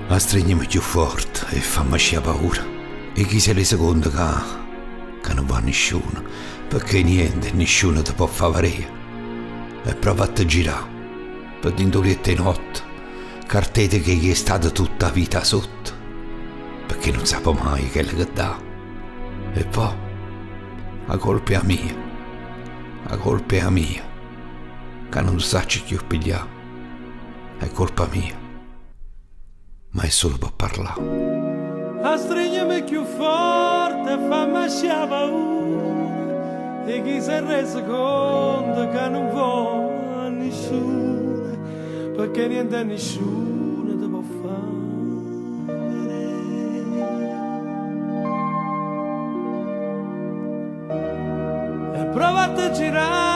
Ma stringiami più forte e fammi scia paura. E chi si è reso conto che non va nessuno, perché niente, nessuno ti può fare valere. E prova a te girare, per d'indoliette notte, cartete che gli è stata tutta la vita sotto, perché non sapo mai che le dà. E poi, la colpa è mia, la colpa è mia, che non sacci più pigliare, è colpa mia, ma è solo per parlare. A stringermi più forte, fammi scia paura. E chi si è reso conto che non vuole nessuno, perché niente e nessuno ti può fare. E provate a girare